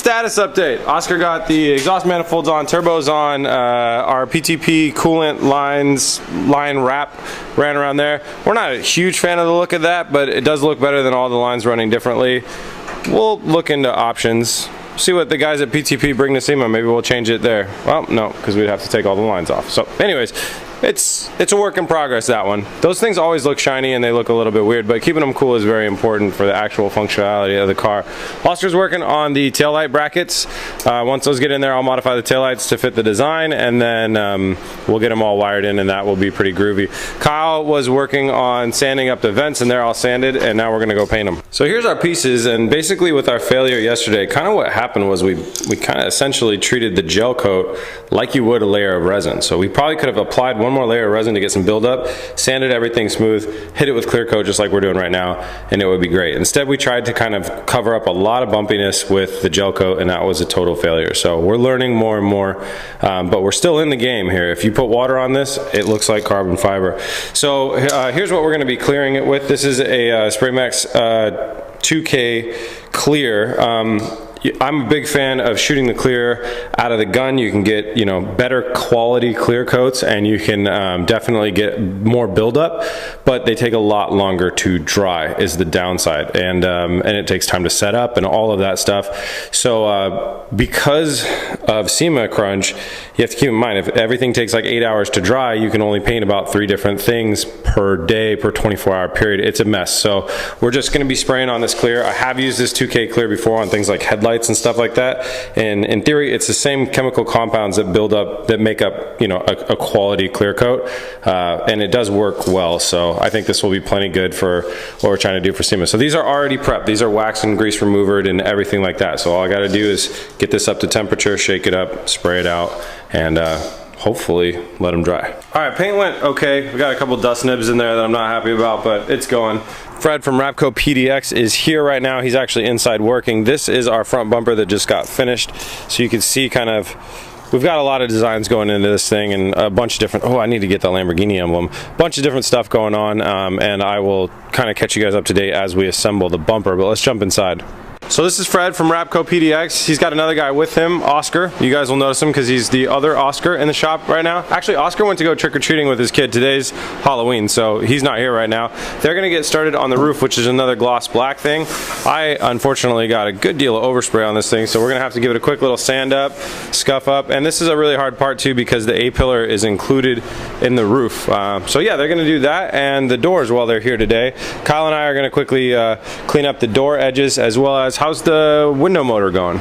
status update. Oscar got the exhaust manifolds on, turbos on, our PTP coolant line wrap ran around there. We're not a huge fan of the look of that, but it does look better than all the lines running differently. We'll look into options. See what the guys at PTP bring to SEMA. Maybe we'll change it there. Well, no, because we'd have to take all the lines off. So anyways, it's a work in progress, that one. Those things always look shiny and they look a little bit weird, but keeping them cool is very important for the actual functionality of the car. Oscar's working on the taillight brackets. Once those get in there, I'll modify the taillights to fit the design, and then we'll get them all wired in, and that will be pretty groovy. Kyle was working on sanding up the vents, and they're all sanded, and now we're gonna go paint them. So here's our pieces, and basically with our failure yesterday, kind of what happened was we kind of essentially treated the gel coat like you would a layer of resin. So we probably could have applied one more layer of resin to get some buildup, sanded everything smooth, hit it with clear coat just like we're doing right now, and it would be great. Instead, we tried to kind of cover up a lot of bumpiness with the gel coat, and that was a total failure. So we're learning more and more, but we're still in the game here. If you put water on this, it looks like carbon fiber. So here's what we're going to be clearing it with. This is a Spray Max 2K clear. I'm a big fan of shooting the clear out of the gun. You can get, you know, better quality clear coats, and you can definitely get more buildup, but they take a lot longer to dry is the downside, and it takes time to set up and all of that stuff. So because of SEMA crunch, you have to keep in mind, if everything takes like 8 hours to dry, you can only paint about 3 different things per day per 24-hour period. It's a mess. So we're just going to be spraying on this clear. I have used this 2K clear before on things like headlights and stuff like that, and in theory it's the same chemical compounds that build up, that make up, you know, a quality clear coat, and it does work well. So I think this will be plenty good for what we're trying to do for SEMA. So these are already prepped. These are wax and grease removered and everything like that. So all I got to do is get this up to temperature, shake it up, spray it out, and hopefully let them dry. All right, paint went okay. We got a couple dust nibs in there that I'm not happy about, but it's going. Fred from Rapco PDX is here right now. He's actually inside working. This is our front bumper that just got finished. So you can see kind of, we've got a lot of designs going into this thing, and a bunch of different, oh, I need to get the Lamborghini emblem. Bunch of different stuff going on, and I will kind of catch you guys up to date as we assemble the bumper, but let's jump inside. So this is Fred from Rapco PDX. He's got another guy with him, Oscar. You guys will notice him because he's the other Oscar in the shop right now. Actually, Oscar went to go trick-or-treating with his kid. Today's Halloween, so he's not here right now. They're gonna get started on the roof, which is another gloss black thing. I unfortunately got a good deal of overspray on this thing, so we're gonna have to give it a quick little sand up, scuff up, and this is a really hard part too because the A-pillar is included in the roof. So yeah, they're gonna do that and the doors while they're here today. Kyle and I are gonna quickly clean up the door edges, as well as, how's the window motor going?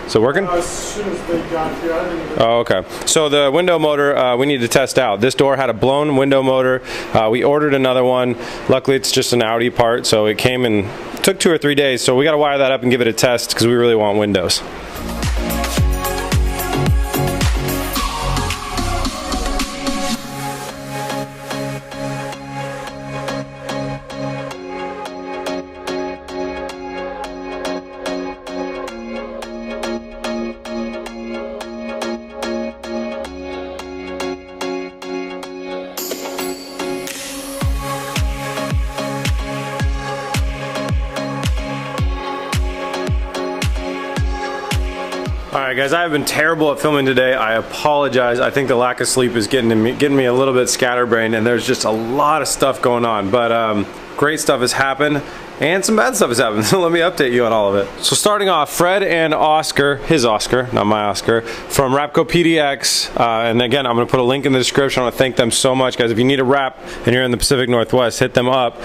Is it working? As soon as they got here, I didn't even... Oh, okay. So the window motor, we need to test out. This door had a blown window motor. We ordered another one. Luckily, it's just an Audi part, so it came and took 2 or 3 days. So we got to wire that up and give it a test because we really want windows. Alright guys, I have been terrible at filming today. I apologize. I think the lack of sleep is getting me a little bit scatterbrained, and there's just a lot of stuff going on. But great stuff has happened, and some bad stuff has happened, so let me update you on all of it. So starting off, Fred and Oscar, his Oscar, not my Oscar, from Rapco PDX, and again, I'm going to put a link in the description. I want to thank them so much, guys. If you need a wrap and you're in the Pacific Northwest, hit them up.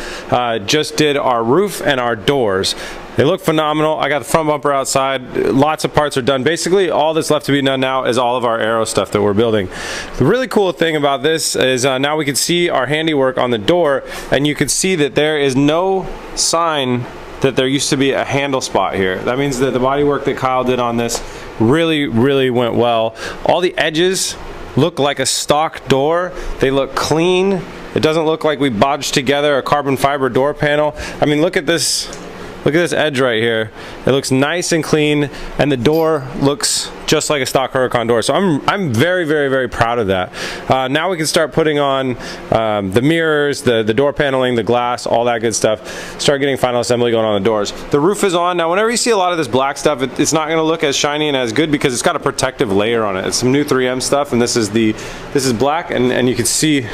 Just did our roof and our doors. They look phenomenal. I got the front bumper outside. Lots of parts are done. Basically, all that's left to be done now is all of our aero stuff that we're building. The really cool thing about this is now we can see our handiwork on the door, and you can see that there is no sign that there used to be a handle spot here. That means that the body work that Kyle did on this really, really went well. All the edges look like a stock door. They look clean. It doesn't look like we bodged together a carbon fiber door panel. I mean, look at this Look at this edge right here. It looks nice and clean, and the door looks just like a stock Huracan door. So I'm very, very, very proud of that. Now we can start putting on the mirrors, the door paneling, the glass, all that good stuff. Start getting final assembly going on the doors. The roof is on. Now whenever you see a lot of this black stuff, it's not going to look as shiny and as good because it's got a protective layer on it. It's some new 3M stuff, and this is black, and you can see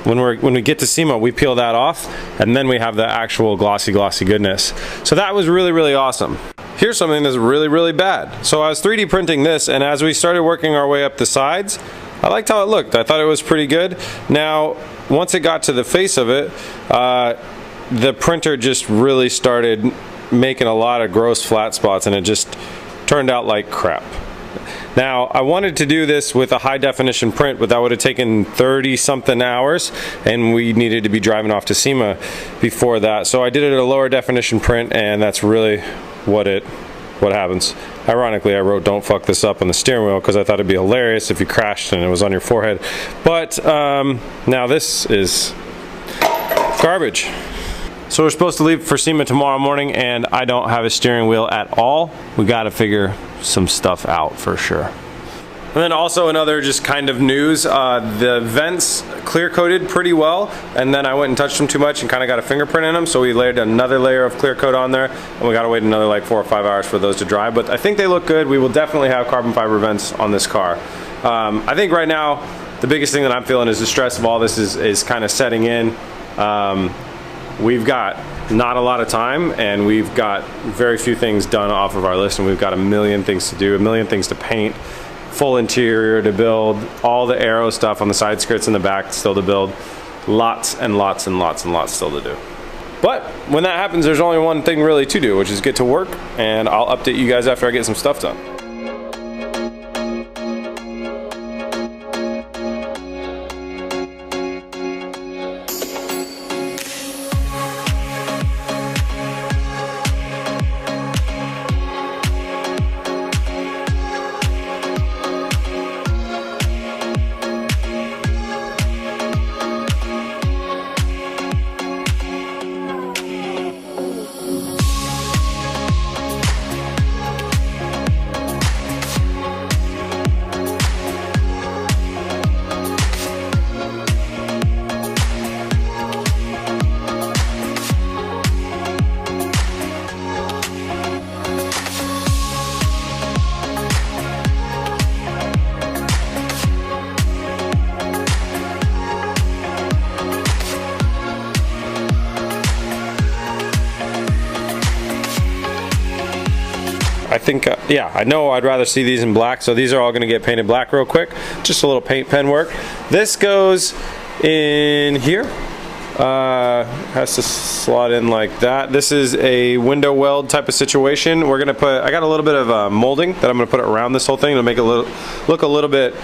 when we get to SEMA, we peel that off, and then we have the actual glossy goodness. So that was really, really awesome. Here's something that's really, really bad. So I was 3D printing this, and as we started working our way up the sides, I liked how it looked. I thought it was pretty good. Now, once it got to the face of it, the printer just really started making a lot of gross flat spots, and it just turned out like crap. Now, I wanted to do this with a high definition print, but that would have taken 30 something hours, and we needed to be driving off to SEMA before that. So I did it at a lower definition print, and that's really what happens. Ironically, I wrote "don't fuck this up" on the steering wheel because I thought it'd be hilarious if you crashed and it was on your forehead. But now this is garbage. So we're supposed to leave for SEMA tomorrow morning, and I don't have a steering wheel at all. We got to figure some stuff out for sure. And then also another just kind of news, the vents clear coated pretty well, and then I went and touched them too much and kind of got a fingerprint in them, so we layered another layer of clear coat on there, and we got to wait another like 4 or 5 hours for those to dry. But I think they look good. We will definitely have carbon fiber vents on this car. I think right now the biggest thing that I'm feeling is the stress of all this is kind of setting in. We've got not a lot of time, and we've got very few things done off of our list, and we've got a million things to do, a million things to paint, full interior to build, all the aero stuff on the side skirts in the back still to build, lots and lots and lots and lots still to do. But when that happens, there's only one thing really to do, which is get to work, and I'll update you guys after I get some stuff done. I think, yeah, I know I'd rather see these in black, so these are all going to get painted black real quick. Just a little paint pen work. This goes in here. Has to slot in like that. This is a window weld type of situation. We're gonna put, I got a little bit of molding that I'm gonna put around this whole thing to make it look a little bit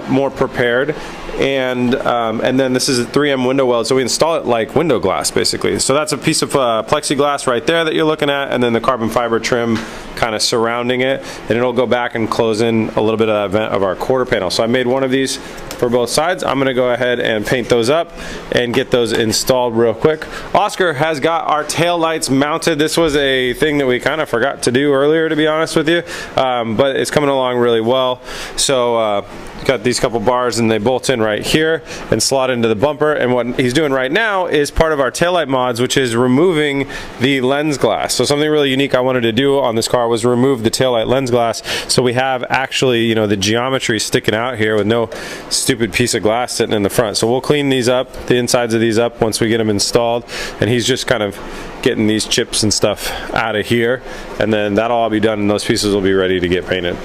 more prepared. And then this is a 3M window weld, so we install it like window glass basically. So that's a piece of plexiglass right there that you're looking at, and then the carbon fiber trim kind of surrounding it, and it'll go back and close in a little bit of that vent of our quarter panel. So I made one of these for both sides. I'm gonna go ahead and paint those up and get those installed real quick. Oscar has got our tail lights mounted. This was a thing that we kind of forgot to do earlier, to be honest with you, but it's coming along really well. So got these couple bars, and they bolt in right here and slot into the bumper. And what he's doing right now is part of our taillight mods, which is removing the lens glass. So something really unique I wanted to do on this car was remove the taillight lens glass, so we have actually, you know, the geometry sticking out here with no stupid piece of glass sitting in the front. So we'll clean these up, the insides of these up, once we get them installed, and he's just kind of getting these chips and stuff out of here, and then that'll all be done and those pieces will be ready to get painted.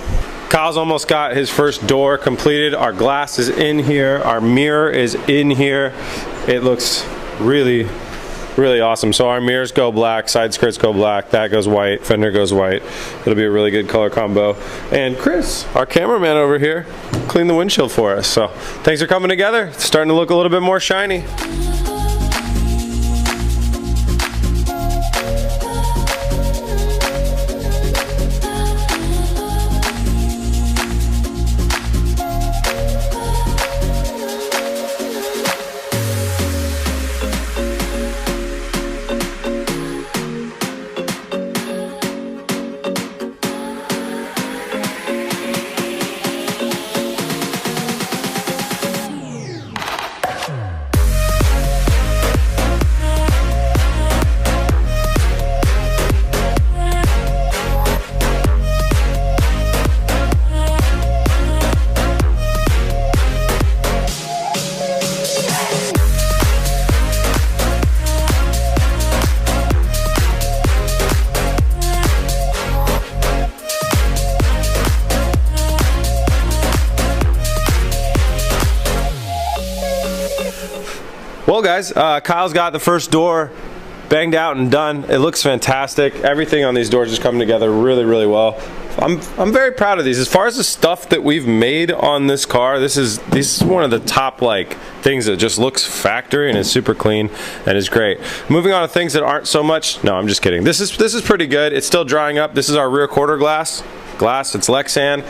Kyle's almost got his first door completed. Our glass is in here, our mirror is in here. It looks really, really awesome. So our mirrors go black, side skirts go black, that goes white, fender goes white. It'll be a really good color combo. And Chris, our cameraman over here, cleaned the windshield for us. So things are coming together. It's starting to look a little bit more shiny. Well, guys, Kyle's got the first door banged out and done. It looks fantastic. Everything on these doors is coming together really, really well. I'm very proud of these. As far as the stuff that we've made on this car, this is one of the top things that just looks factory and is super clean and is great. Moving on to things that aren't so much. No, I'm just kidding. This is pretty good. It's still drying up. This is our rear quarter glass. It's Lexan.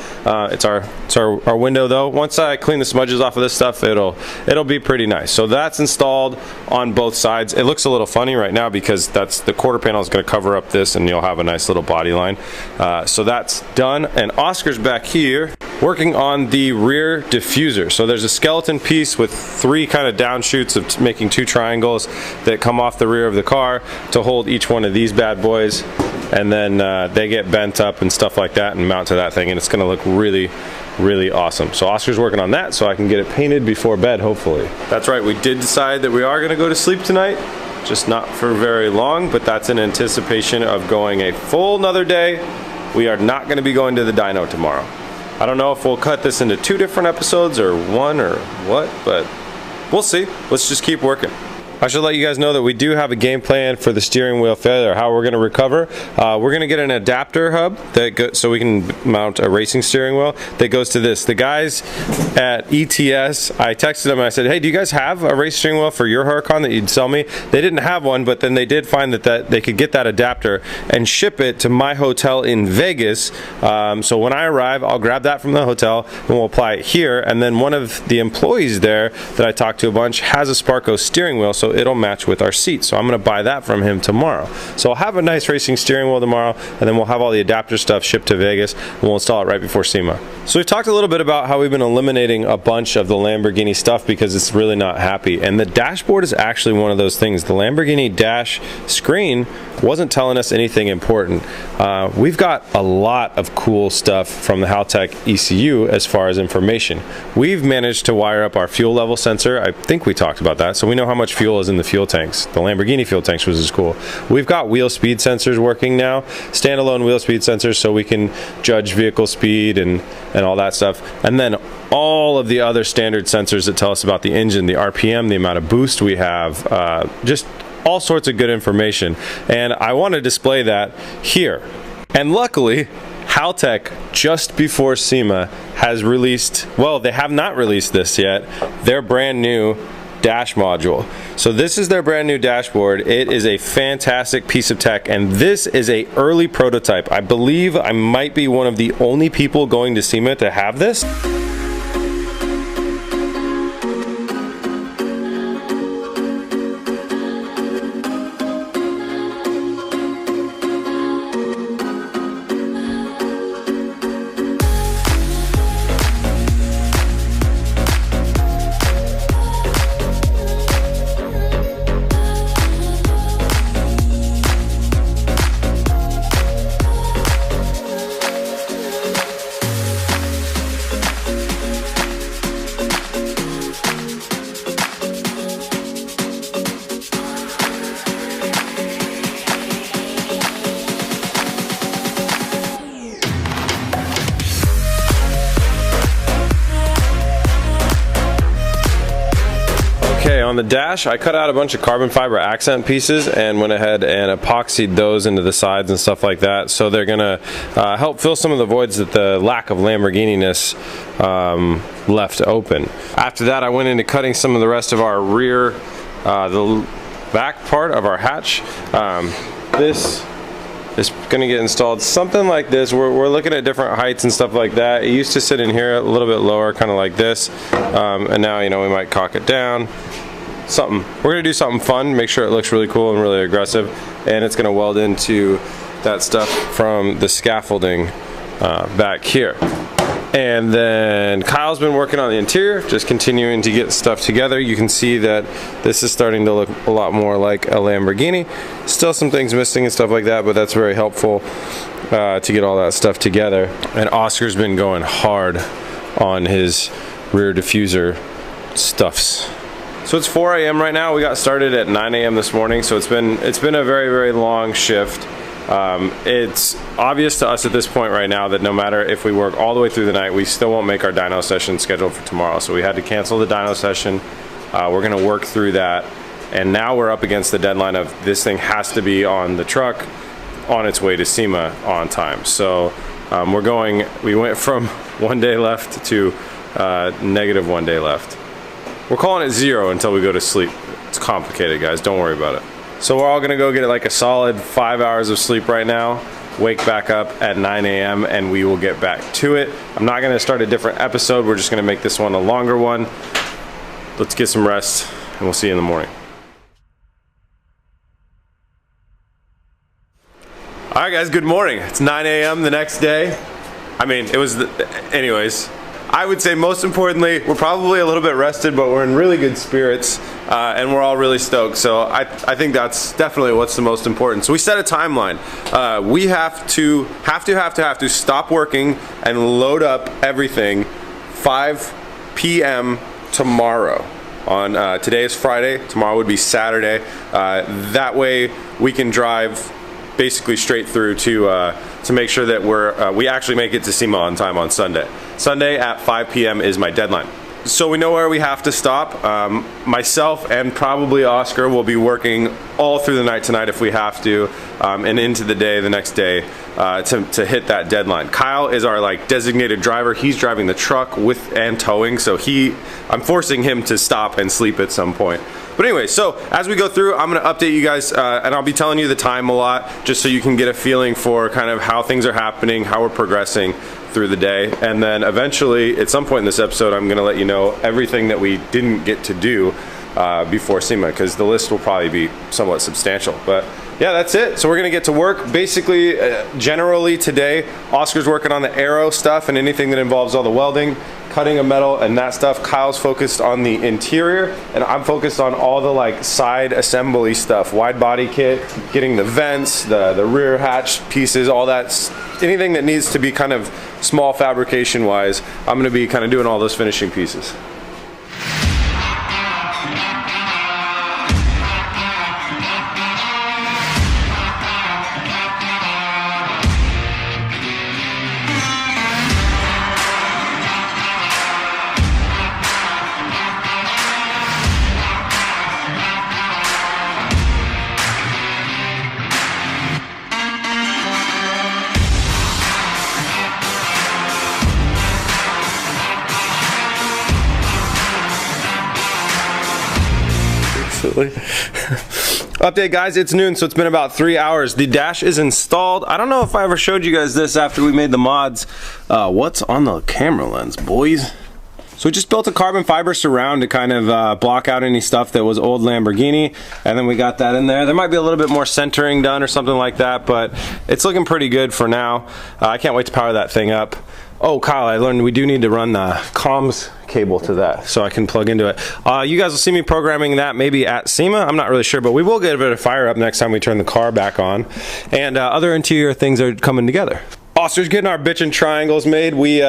It's our window though. Once I clean the smudges off of this stuff, it'll be pretty nice. So that's installed on both sides. It looks a little funny right now because the quarter panel is going to cover up this, and you'll have a nice little body line. So that's done. And Oscar's back here working on the rear diffuser. So there's a skeleton piece with 3 kind of downshoots of making 2 triangles that come off the rear of the car to hold each one of these bad boys. And then they get bent up and stuff like that and mount to that thing, and it's gonna look really, really awesome. So Oscar's working on that so I can get it painted before bed, hopefully. That's right, we did decide that we are gonna go to sleep tonight, just not for very long, but that's in anticipation of going a full another day. We are not gonna be going to the dyno tomorrow. I don't know if we'll cut this into 2 different episodes or 1 or what, but we'll see. Let's just keep working. I should let you guys know that we do have a game plan for the steering wheel failure, how we're going to recover. We're going to get an adapter hub so we can mount a racing steering wheel that goes to this. The guys at ETS, I texted them and I said, hey, do you guys have a race steering wheel for your Huracan that you'd sell me? They didn't have one, but then they did find that they could get that adapter and ship it to my hotel in Vegas. So when I arrive, I'll grab that from the hotel and we'll apply it here. And then one of the employees there that I talked to a bunch has a Sparco steering wheel, so it'll match with our seats. So I'm going to buy that from him tomorrow. So I'll have a nice racing steering wheel tomorrow, and then we'll have all the adapter stuff shipped to Vegas, and we'll install it right before SEMA. So we've talked a little bit about how we've been eliminating a bunch of the Lamborghini stuff because it's really not happy, and the dashboard is actually one of those things. The Lamborghini dash screen wasn't telling us anything important. We've got a lot of cool stuff from the Haltech ECU as far as information. We've managed to wire up our fuel level sensor. I think we talked about that, so we know how much fuel is in the fuel tanks. The Lamborghini fuel tanks was cool. We've got wheel speed sensors working now, standalone wheel speed sensors, so we can judge vehicle speed and all that stuff. And then all of the other standard sensors that tell us about the engine, the RPM, the amount of boost we have, just all sorts of good information. And I want to display that here. And luckily, Haltech, just before SEMA, has released, well, they have not released this yet, their brand new dash module. So this is their brand new dashboard. It is a fantastic piece of tech, and this is a early prototype. I believe I might be one of the only people going to SEMA to have this. Okay, on the dash, I cut out a bunch of carbon fiber accent pieces and went ahead and epoxied those into the sides and stuff like that. So they're gonna help fill some of the voids that the lack of Lamborghini-ness left open. After that, I went into cutting some of the rest of our rear, the back part of our hatch. This is gonna get installed something like this. We're looking at different heights and stuff like that. It used to sit in here a little bit lower, kind of like this, and now, you know, we might cock it down. We're gonna do something fun, make sure it looks really cool and really aggressive, and it's gonna weld into that stuff from the scaffolding back here. And then Kyle's been working on the interior, just continuing to get stuff together. You can see that this is starting to look a lot more like a Lamborghini. Still some things missing and stuff like that, but that's very helpful to get all that stuff together. And Oscar's been going hard on his rear diffuser stuffs. So it's 4 a.m. right now. We got started at 9 a.m. this morning, so it's been a very, very long shift. It's obvious to us at this point right now that no matter if we work all the way through the night, we still won't make our dyno session scheduled for tomorrow. So we had to cancel the dyno session We're gonna work through that, and now we're up against the deadline of this thing has to be on the truck on its way to SEMA on time. So we went from 1 day left to negative 1 day left. We're calling it 0 until we go to sleep. It's complicated, guys, don't worry about it. So we're all gonna go get like a solid 5 hours of sleep right now, wake back up at 9 a.m. and we will get back to it. I'm not gonna start a different episode, we're just gonna make this one a longer one. Let's get some rest and we'll see you in the morning. All right, guys, good morning. It's 9 a.m. the next day. I mean, anyways, I would say most importantly, we're probably a little bit rested, but we're in really good spirits, and we're all really stoked. So I think that's definitely what's the most important. So we set a timeline. We have to stop working and load up everything 5 p.m. tomorrow. Today is Friday, tomorrow would be Saturday. That way we can drive basically straight through to make sure that we actually make it to SEMA on time on Sunday. Sunday at 5 p.m. is my deadline. So we know where we have to stop. Myself and probably Oscar will be working all through the night tonight if we have to, and into the day the next day to hit that deadline. Kyle is our like designated driver. He's driving the truck and towing, so I'm forcing him to stop and sleep at some point. But anyway, so as we go through, I'm going to update you guys, and I'll be telling you the time a lot, just so you can get a feeling for kind of how things are happening, how we're progressing through the day. And then eventually, at some point in this episode, I'm going to let you know everything that we didn't get to do before SEMA, because the list will probably be somewhat substantial. But yeah, that's it. So we're going to get to work. Basically, generally today, Oscar's working on the aero stuff and anything that involves all the welding, cutting of metal and that stuff. Kyle's focused on the interior, and I'm focused on all the like side assembly stuff, wide body kit, getting the vents, the rear hatch pieces, all that, anything that needs to be kind of small fabrication wise. I'm going to be kind of doing all those finishing pieces. Update, guys, it's noon, so it's been about 3 hours. The dash is installed. I don't know if I ever showed you guys this after we made the mods. What's on the camera lens, boys? So we just built a carbon fiber surround to kind of block out any stuff that was old Lamborghini, and then we got that in there. There might be a little bit more centering done or something like that, but it's looking pretty good for now. I can't wait to power that thing up. Oh, Kyle, I learned we do need to run the comms cable to that so I can plug into it. You guys will see me programming that maybe at SEMA. I'm not really sure, but we will get a bit of fire up next time we turn the car back on. And other interior things are coming together. Oscar's getting our bitchin' triangles made. We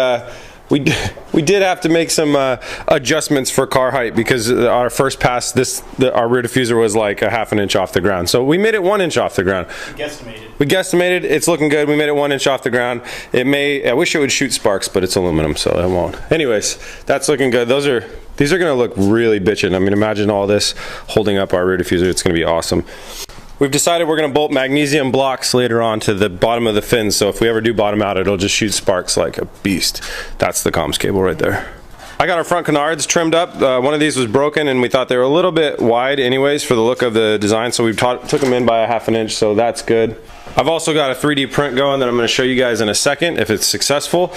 did have to make some adjustments for car height because our first pass, our rear diffuser was like a ½ inch off the ground. So we made it 1 inch off the ground. We guesstimated. It's looking good. We made it 1 inch off the ground. I wish it would shoot sparks, but it's aluminum, so it won't. Anyways, that's looking good. These are gonna look really bitchin'. I mean, imagine all this holding up our rear diffuser. It's gonna be awesome. We've decided we're going to bolt magnesium blocks later on to the bottom of the fins, so if we ever do bottom out, it'll just shoot sparks like a beast. That's the comms cable right there. I got our front canards trimmed up. One of these was broken, and we thought they were a little bit wide anyways for the look of the design, so we took them in by a ½ inch, so that's good. I've also got a 3D print going that I'm going to show you guys in a second if it's successful.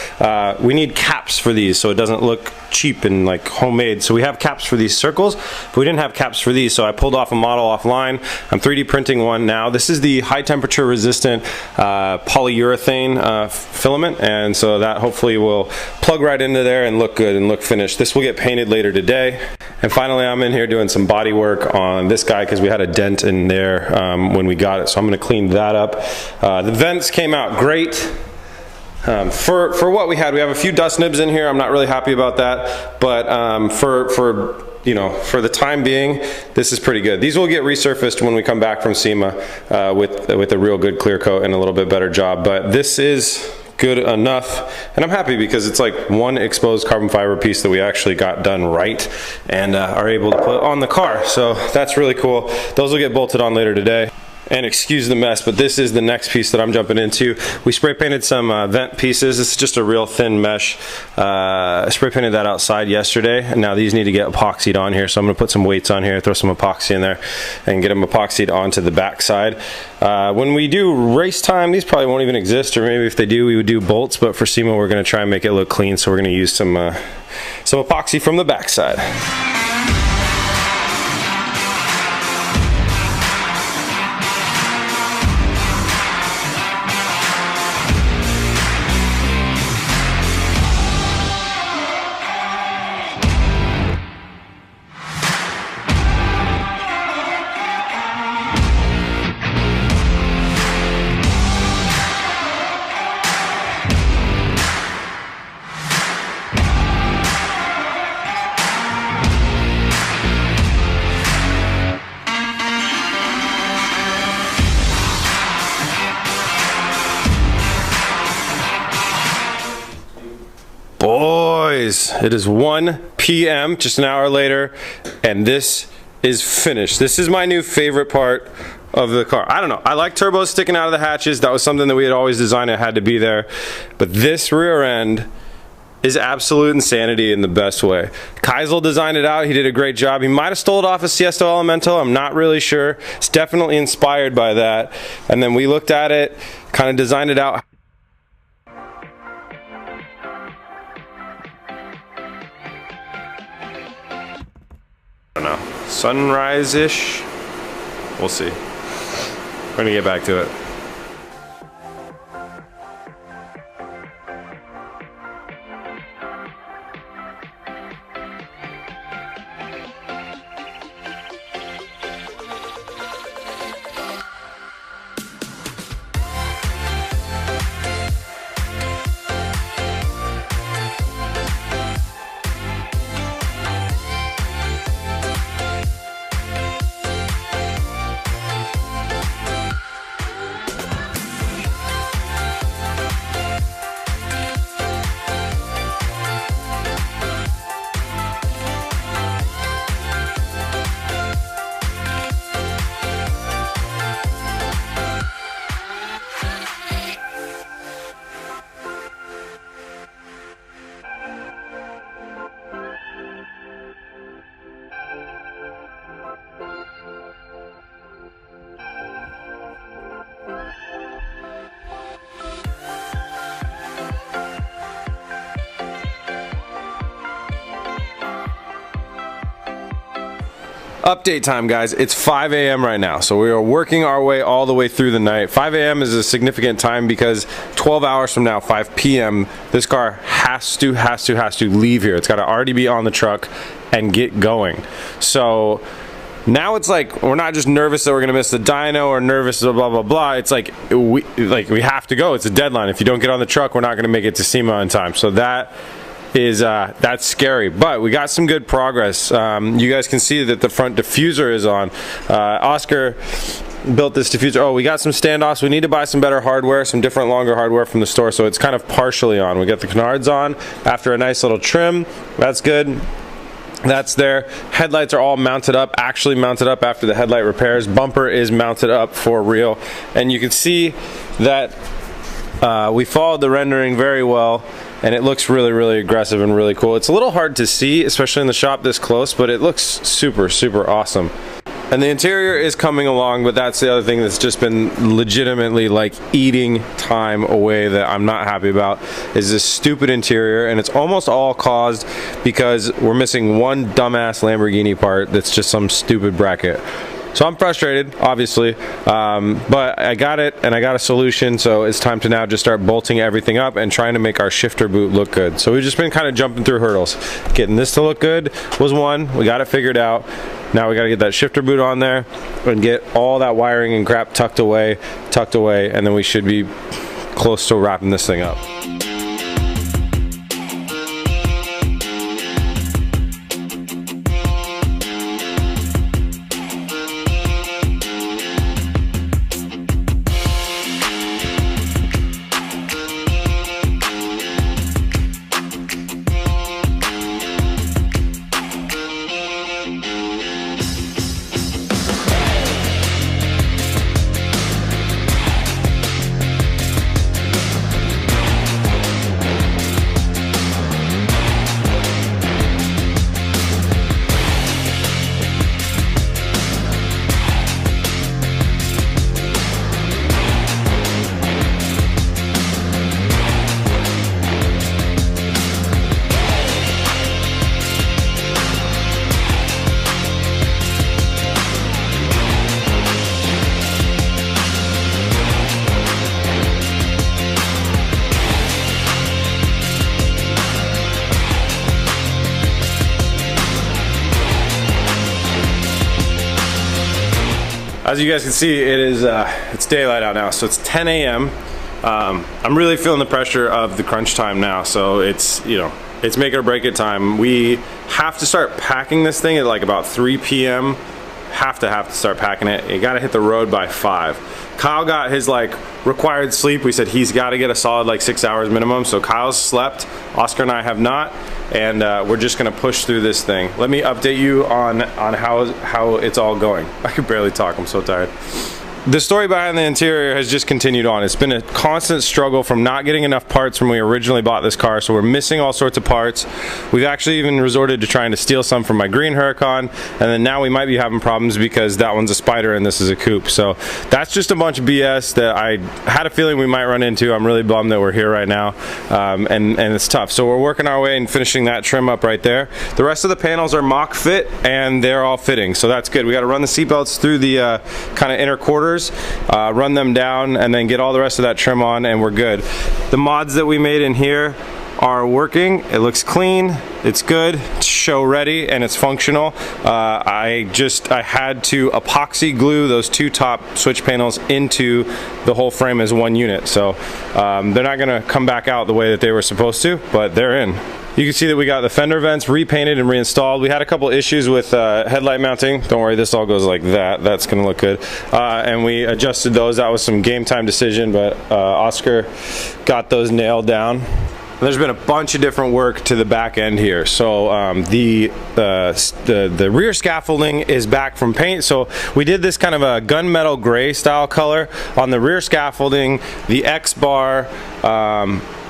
We need caps for these so it doesn't look cheap and like homemade. So we have caps for these circles, but we didn't have caps for these, so I pulled off a model offline. I'm 3D printing one now. This is the high temperature resistant polyurethane filament, and so that hopefully will plug right into there and look good and look finished. This will get painted later today. And finally, I'm in here doing some body work on this guy because we had a dent in there when we got it, so I'm going to clean that up. The vents came out great. For what we had, we have a few dust nibs in here. I'm not really happy about that, but for the time being, this is pretty good. These will get resurfaced when we come back from SEMA with a real good clear coat and a little bit better job, but this is good enough. And I'm happy because it's like one exposed carbon fiber piece that we actually got done right and are able to put on the car. So that's really cool. Those will get bolted on later today. And excuse the mess, but this is the next piece that I'm jumping into. We spray painted some vent pieces. This is just a real thin mesh. Spray painted that outside yesterday, and now these need to get epoxied on here. So I'm gonna put some weights on here, throw some epoxy in there, and get them epoxied onto the back side. When we do race time, these probably won't even exist, or maybe if they do, we would do bolts, but for SEMA, we're gonna try and make it look clean, so we're gonna use some epoxy from the back side. Boys, it is 1 p.m., just an hour later, and this is finished. This is my new favorite part of the car. I don't know, I like turbos sticking out of the hatches. That was something that we had always designed, it had to be there. But this rear end is absolute insanity in the best way. Keisel designed it out, he did a great job. He might have stole it off of Siesto Elemento, I'm not really sure. It's definitely inspired by that. And then we looked at it, kind of designed it out. I don't know, sunrise-ish? We'll see. We're gonna get back to it. Update time, guys. It's 5 a.m. right now, so we are working our way all the way through the night. 5 a.m. is a significant time because 12 hours from now, 5 p.m., this car has to leave here. It's got to already be on the truck and get going. So now it's like we're not just nervous that we're gonna miss the dyno or nervous blah blah blah. It's like we have to go. It's a deadline. If you don't get on the truck, we're not gonna make it to SEMA on time. So that is that's scary, but we got some good progress. You guys can see that the front diffuser is on. Oscar built this diffuser. Oh, we got some standoffs. We need to buy some better hardware, some different longer hardware from the store, so it's kind of partially on. We got the canards on after a nice little trim. That's good. That's there. Headlights are all mounted up, actually mounted up after the headlight repairs. Bumper is mounted up for real, and you can see that we followed the rendering very well, and it looks really aggressive and really cool. It's a little hard to see, especially in the shop this close, but it looks super awesome. And the interior is coming along, but that's the other thing that's just been legitimately like eating time away that I'm not happy about, is this stupid interior, and it's almost all caused because we're missing one dumbass Lamborghini part that's just some stupid bracket. So I'm frustrated, obviously, but I got it, and I got a solution, so it's time to now just start bolting everything up and trying to make our shifter boot look good. So we've just been kind of jumping through hurdles. Getting this to look good was one, we got it figured out. Now we got to get that shifter boot on there and get all that wiring and crap tucked away, and then we should be close to wrapping this thing up. As you guys can see, it is it's daylight out now, so it's 10 a.m. I'm really feeling the pressure of the crunch time now, so it's, you know, it's make it or break it time. We have to start packing this thing at like about 3 p.m. Have to start packing it. You gotta hit the road by 5. Kyle got his like required sleep. We said he's got to get a solid like 6 hours minimum. So Kyle's slept. Oscar and I have not, and we're just gonna push through this thing. Let me update you on how it's all going. I can barely talk. I'm so tired. The story behind the interior has just continued on. It's been a constant struggle from not getting enough parts when we originally bought this car, so we're missing all sorts of parts. We've actually even resorted to trying to steal some from my green Huracan, and then now we might be having problems because that one's a Spider and this is a coupe. So that's just a bunch of BS that I had a feeling we might run into. I'm really bummed that we're here right now, and it's tough. So we're working our way and finishing that trim up right there. The rest of the panels are mock fit and they're all fitting, so that's good. We got to run the seatbelts through the kind of inner quarters, run them down, and then get all the rest of that trim on, and we're good. The mods that we made in here are working. It looks clean, it's good, it's show ready, and it's functional. I had to epoxy glue those two top switch panels into the whole frame as one unit, so they're not gonna come back out the way that they were supposed to, but they're in. You can see that we got the fender vents repainted and reinstalled. We had a couple issues with headlight mounting. Don't worry, this all goes like that. That's gonna look good. And we adjusted those. That was some game time decision, but Oscar got those nailed down. There's been a bunch of different work to the back end here. So the rear scaffolding is back from paint. So we did this kind of a gunmetal gray style color on the rear scaffolding, the X bar,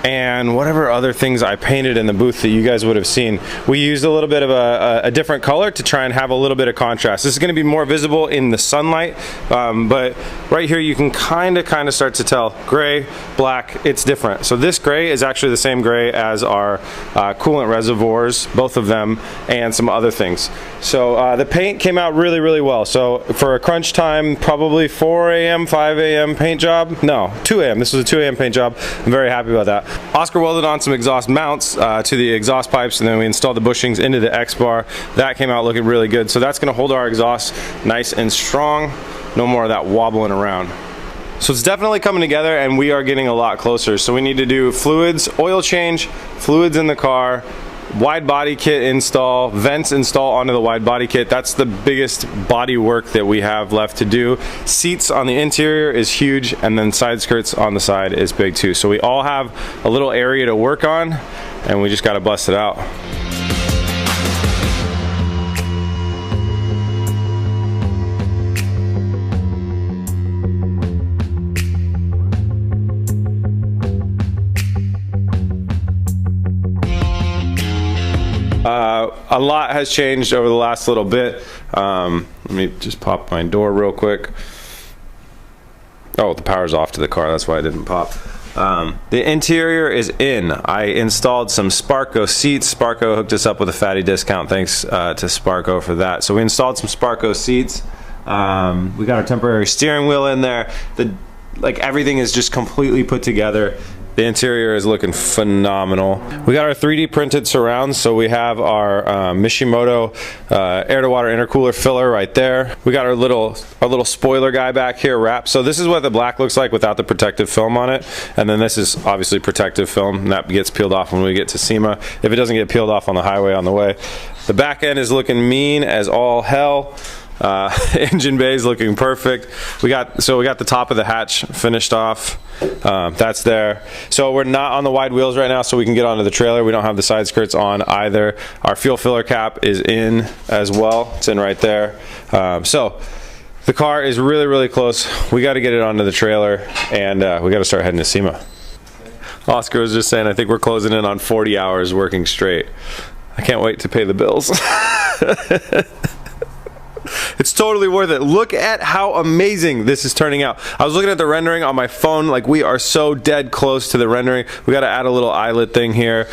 and whatever other things I painted in the booth that you guys would have seen. We used a little bit of a different color to try and have a little bit of contrast. This is going to be more visible in the sunlight, but right here you can kind of start to tell gray, black, it's different. So this gray is actually the same gray as our coolant reservoirs, both of them, and some other things. So the paint came out really well. So for a crunch time, probably 4 a.m., 5 a.m. paint job. No, 2 a.m. This was a 2 a.m. paint job. I'm very happy about that. Oscar welded on some exhaust mounts to the exhaust pipes, and then we installed the bushings into the X bar. That came out looking really good. So that's going to hold our exhaust nice and strong. No more of that wobbling around. So it's definitely coming together, and we are getting a lot closer. So we need to do fluids, oil change, fluids in the car, wide body kit install, vents install onto the wide body kit. That's the biggest body work that we have left to do. Seats on the interior is huge, and then side skirts on the side is big too. So we all have a little area to work on, and we just got to bust it out. A lot has changed over the last little bit. Let me just pop my door real quick. Oh, the power's off to the car, that's why it didn't pop. The interior is in. I installed some Sparco seats. Sparco hooked us up with a fatty discount. Thanks to Sparco for that. So we installed some Sparco seats. We got our temporary steering wheel in there. Like everything is just completely put together. The interior is looking phenomenal. We got our 3D printed surrounds, so we have our Mishimoto air-to-water intercooler filler right there. We got our little spoiler guy back here wrapped. So this is what the black looks like without the protective film on it, and then this is obviously protective film, and that gets peeled off when we get to SEMA, if it doesn't get peeled off on the highway on the way. The back end is looking mean as all hell. Engine bay is looking perfect. We got the top of the hatch finished off. That's there. So we're not on the wide wheels right now, so we can get onto the trailer. We don't have the side skirts on either. Our fuel filler cap is in as well. It's in right there. So the car is really close. We got to get it onto the trailer, and we got to start heading to SEMA. Oscar was just saying, I think we're closing in on 40 hours working straight. I can't wait to pay the bills. It's totally worth it. Look at how amazing this is turning out. I was looking at the rendering on my phone. Like, we are so dead close to the rendering. We got to add a little eyelet thing here.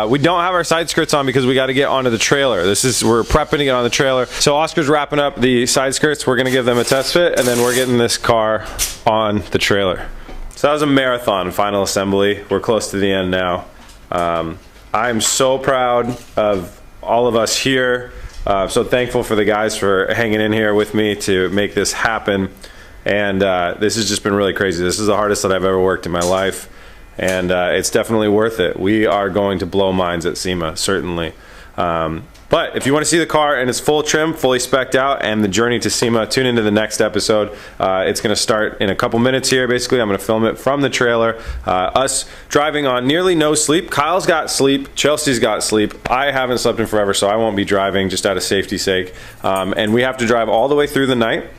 We don't have our side skirts on because we got to get onto the trailer. We're prepping to get on the trailer. So Oscar's wrapping up the side skirts. We're going to give them a test fit, and then we're getting this car on the trailer. So that was a marathon final assembly. We're close to the end now. I'm so proud of all of us here. So thankful for the guys for hanging in here with me to make this happen. And this has just been really crazy. This is the hardest that I've ever worked in my life. And it's definitely worth it. We are going to blow minds at SEMA, certainly. But if you want to see the car in its full trim, fully specced out, and the journey to SEMA, tune into the next episode. It's going to start in a couple minutes here. Basically, I'm going to film it from the trailer. Us driving on nearly no sleep. Kyle's got sleep. Chelsea's got sleep. I haven't slept in forever, so I won't be driving just out of safety's sake. And we have to drive all the way through the night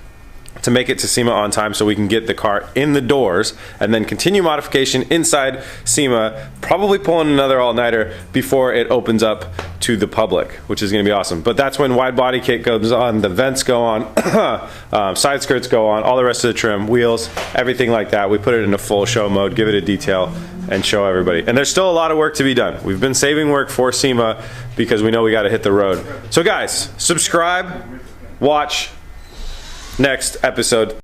to make it to SEMA on time so we can get the car in the doors and then continue modification inside SEMA, probably pulling another all-nighter before it opens up to the public, which is going to be awesome. But that's when wide body kit goes on, the vents go on, side skirts go on, all the rest of the trim, wheels, everything like that. We put it into full show mode, give it a detail, and show everybody. And there's still a lot of work to be done. We've been saving work for SEMA because we know we got to hit the road. So guys, subscribe, watch next episode.